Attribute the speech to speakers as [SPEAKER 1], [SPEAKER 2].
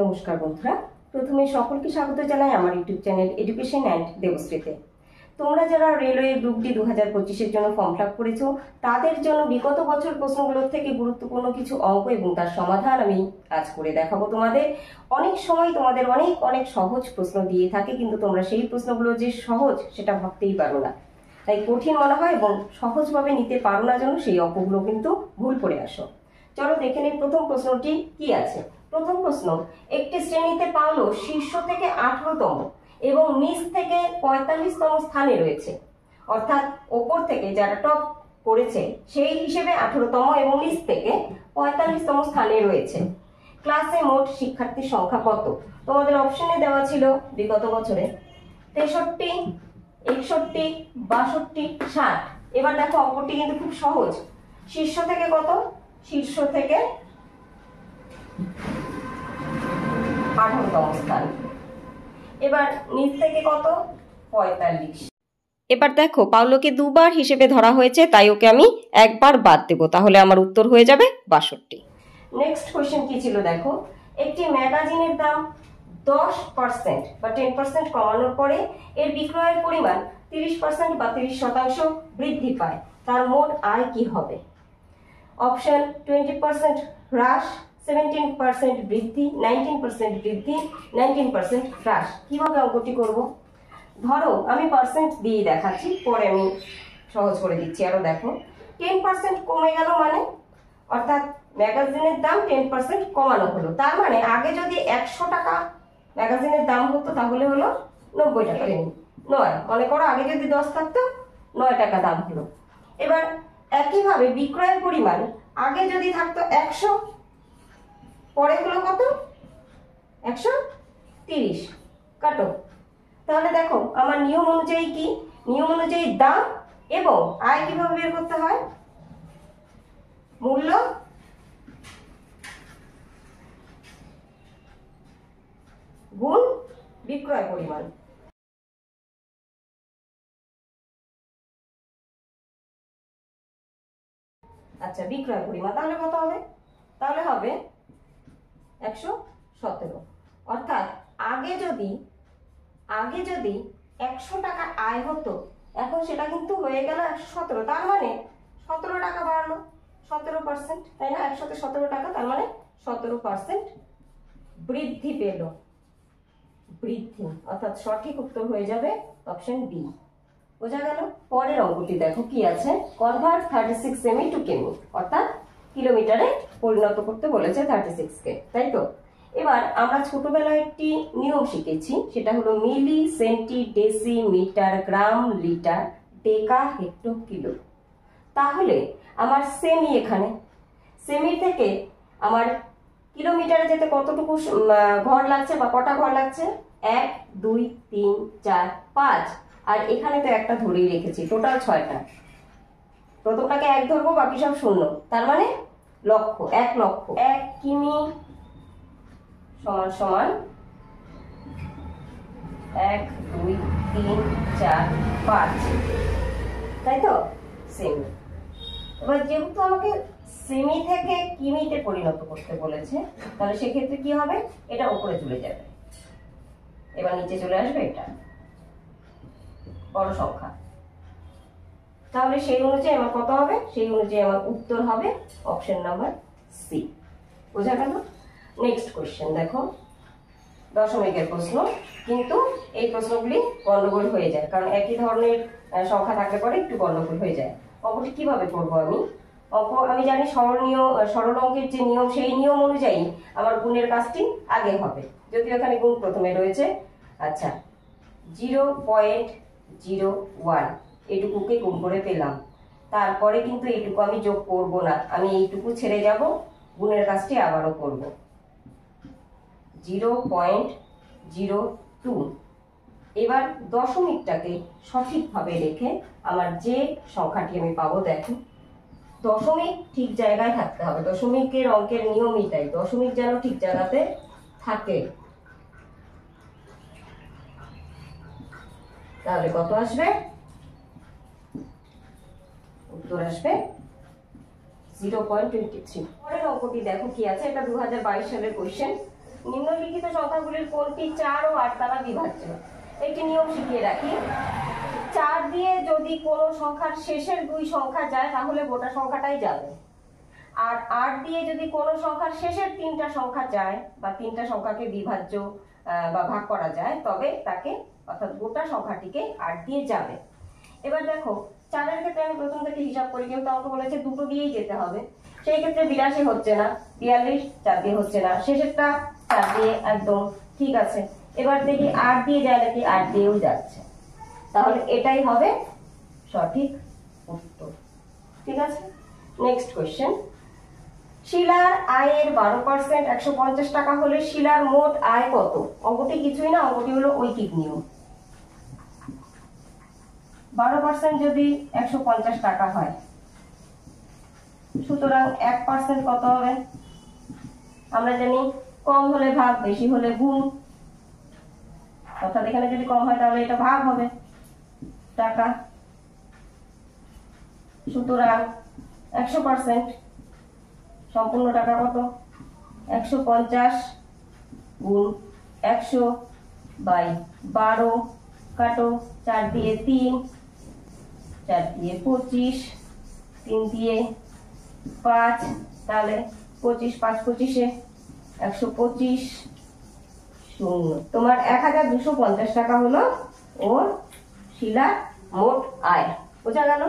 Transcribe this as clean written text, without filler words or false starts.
[SPEAKER 1] নমস্কার বন্ধুরা, প্রথমে সকলকে স্বাগত জানাই আমার ইউটিউব চ্যানেল এডুকেশন অ্যান্ড দেবশ্রীতে। তোমরা যারা রেলওয়ে গ্রুপ ডি 2025-এর জন্য ফর্ম ফিল আপ করেছো, তাদের জন্য বিগত বছর প্রশ্নগুলোর থেকে গুরুত্বপূর্ণ কিছু অঙ্ক এবং তার সমাধান আমি আজ করে দেখাবো তোমাদের। অনেক সময় তোমাদের অনেক সহজ প্রশ্ন দিয়ে থাকে, কিন্তু তোমরা সেই প্রশ্নগুলো যে সহজ সেটা ভাবতেই পারো না, তাই কঠিন মনে হয় এবং সহজভাবে নিতে পারো না জন্য সেই অঙ্কগুলো কিন্তু ভুল করে আসো। চলো দেখে নিই প্রথম প্রশ্নটি কি আছে। প্রথম প্রশ্ন, একটি শ্রেণীতে পাওলো শীর্ষ থেকে 18তম এবং নিচ থেকে 45তম স্থানে রয়েছে, অর্থাৎ ওপর থেকে যারা টপ করেছে সেই হিসেবে 18তম এবং নিচ থেকে 45তম স্থানে রয়েছে। ক্লাসে মোট শিক্ষার্থীর সংখ্যা কত? তোমাদের অপশনে দেওয়া ছিল বিগত বছরে 63, 61, 62, 60। এবার দেখো অঙ্কটি কিন্তু খুব সহজ। শীর্ষ থেকে কত? শীর্ষ থেকে 18তম স্থান। এবার নিচ থেকে কত? 45। এবার দেখো পাওলোকে দুবার হিসেবে ধরা হয়েছে, তাই ওকে আমি একবার বাদ দেব, তাহলে আমার উত্তর হয়ে যাবে 62। নেক্সট কোশ্চেন কি ছিল দেখো, একটি ম্যাগাজিনের দাম 10% বা 10% কমানোর পরে এর বিক্রয়ের পরিমাণ 30% বা 30% বৃদ্ধি পায়, তার মোট আয় কি হবে? অপশন 20% হ্রাস, 17% বৃদ্ধি, 19% বৃদ্ধি, 19% হ্রাস। কিভাবে অঙ্কটি করব? ধরো আমি পার্সেন্ট দিয়ে দেখাচ্ছি, পরে আমি সহজ করে দিচ্ছি আরো। দেখো 10% কমে গেল মানে, অর্থাৎ ম্যাগাজিনের দাম 10% কমানো হলো, তার মানে আগে যদি 100 টাকা ম্যাগাজিনের দাম হতো তাহলে হলো 90 টাকা। নয়, মনে করো আগে যদি 10 থাকতো 9 টাকা দাম হলো। এবার একইভাবে বিক্রয়ের পরিমাণ আগে যদি থাকতো 100, পরে হলো কত? 130। কাটো, তাহলে দেখো আমার নিয়ম অনুযায়ী কি? নিয়ম অনুযায়ী দাম এবং আয় কিভাবে বের করতে হয়? মূল্য গুণ বিক্রয় পরিমাণ। আচ্ছা, বিক্রয় পরিমাণ তাহলে কত হবে? তাহলে হবে 117। অর্থাৎ আগে যদি 100 টাকা আয় হতো, এখন সেটা কিন্তু হয়ে গেল 117, তার মানে 17 টাকা বাড়লো, 17%, তাই না? 117 টাকা, তার মানে 17% বৃদ্ধি পেল। বৃদ্ধি, অর্থাৎ সঠিক উত্তর হয়ে যাবে অপশন বি। বোঝা গেল? পরের অঙ্কটি দেখো কি আছে, কনভার্ট 36 সেমি টু কেমি, অর্থাৎ কিলোমিটারে পরিণত করতে বলেছে 36 কে, তাই তো? এবার আমরা ছোটবেলায় একটি নিয়ম শিখেছি, সেটা হলো মিলি, সেন্টি, ডেসি, মিটার, গ্রাম, লিটার, ডেকা, হেক্টর, কিলো। তাহলে আমার সেমি, এখানে সেমি থেকে আমার কিলোমিটারে যেতে কতটুকু ঘর লাগছে বা কটা ঘর লাগছে? 1, 2, 3, 4, 5, আর এখানে তো একটা ধরেই রেখেছি, টোটাল 6টা। প্রথমটাকে 1 ধরবো, বাকি সব শূন্য, তার মানে লক্ষ। 1 লক্ষ। 1 কিমি সমান সমান 1, 2, 3, 4, 5, তাই তো? সেমি। এবার যেহেতু আমাকে সেমি থেকে কিমিতে পরিণত করতে বলেছে, তাহলে সেক্ষেত্রে কি হবে? এটা উপরে চলে যাবে, এবার নিচে চলে আসবে এটা বড় সংখ্যা। তাহলে সেই অনুযায়ী আমার কত হবে? সেই অনুযায়ী আমার উত্তর হবে অপশন নাম্বার সি। বোঝা গেল? নেক্সট কোশ্চেন দেখো, দশমিকের প্রশ্ন, কিন্তু এই প্রশ্নগুলি গন্ডগোল হয়ে যায়, কারণ একই ধরনের সংখ্যা থাকলে পরে একটু গন্ডগোল হয়ে যায়। অঙ্কটি কিভাবে করবো আমি? আমি জানি সরল অঙ্কের যে নিয়ম, সেই নিয়ম অনুযায়ী আমার গুণের কাজটি আগে হবে, যদিও এখানে গুণ প্রথমে রয়েছে। আচ্ছা, 0.01 এটুকুকে গুণ করে পেলাম, তারপরে কিন্তু এইটুকু আমি যোগ করব না, আমি এইটুকু ছেড়ে যাব, গুণের কাজটি আবারও করব। 0.02। এবার দশমিকটাকে সঠিকভাবে রেখে আমার যে সংখ্যাটি আমি পাবো, দেখো দশমিক ঠিক জায়গায় থাকতে হবে। দশমিকের অঙ্কের নিয়মই তাই, দশমিক যেন ঠিক জায়গাতে থাকে। তাহলে কত আসবে? উত্তর আসবে 0.23। পরের অঙ্কটি দেখো কি আছে, এটা 2022 সালের কোশ্চেন। নিম্নলিখিত সংখ্যাগুলির কোনটি 4 ও 8 দ্বারা বিভাজ্য? একটি নিয়ম শিখিয়ে রাখি। 4 দিয়ে যদি কোনো সংখ্যার শেষের 2 সংখ্যা যায় তাহলে গোটা সংখ্যাটাই যাবে। আর 8 দিয়ে যদি কোনো সংখ্যার শেষের 3টা সংখ্যা যায় বা 3টা সংখ্যাকে বিভাজ্য বা ভাগ করা যায় তবে তাকে অর্থাৎ গোটা সংখ্যাটিকে 8 দিয়ে যাবে। এবার দেখো 4-এর ক্ষেত্রে আমি প্রথম থেকে হিসাব করি, কিন্তু আমাকে বলেছে দুটো দিয়েই যেতে হবে। সেই ক্ষেত্রে 82 হচ্ছে না, 42 4 দিয়ে হচ্ছে না, শেষেরটা 4 দিয়ে একদম ঠিক আছে। এবার দেখি 8 দিয়ে যায় নাকি, 8 দিয়েও যাচ্ছে, তাহলে এটাই হবে সঠিক উত্তর। ঠিক আছে, নেক্সট কোশ্চেন। শিলার আয়ের 12% 150 টাকা হলে শিলার মোট আয় কত? অঙ্কটি কিছুই না, অঙ্কটি হলো ঐকিক নিয়ম। 12% যদি 150 টাকা হয়, সুতরাং 1% কত হবে? আমরা জানি কম হলে ভাগ, বেশি হলে গুণ, অর্থাৎ এখানে যদি কম হয় তাহলে এটা ভাগ হবে টাকা। সুতরাং 100% সম্পূর্ণ টাকা কত? 150 গুণ 100/12, কাটো 4 দিয়ে 3, 4 দিয়ে 25, 3 দিয়ে 5, তাহলে 25 5 25-এ 125 শূন্য। তোমার 1250 টাকা হলো ওর শিলার মোট আয়। বোঝা গেল?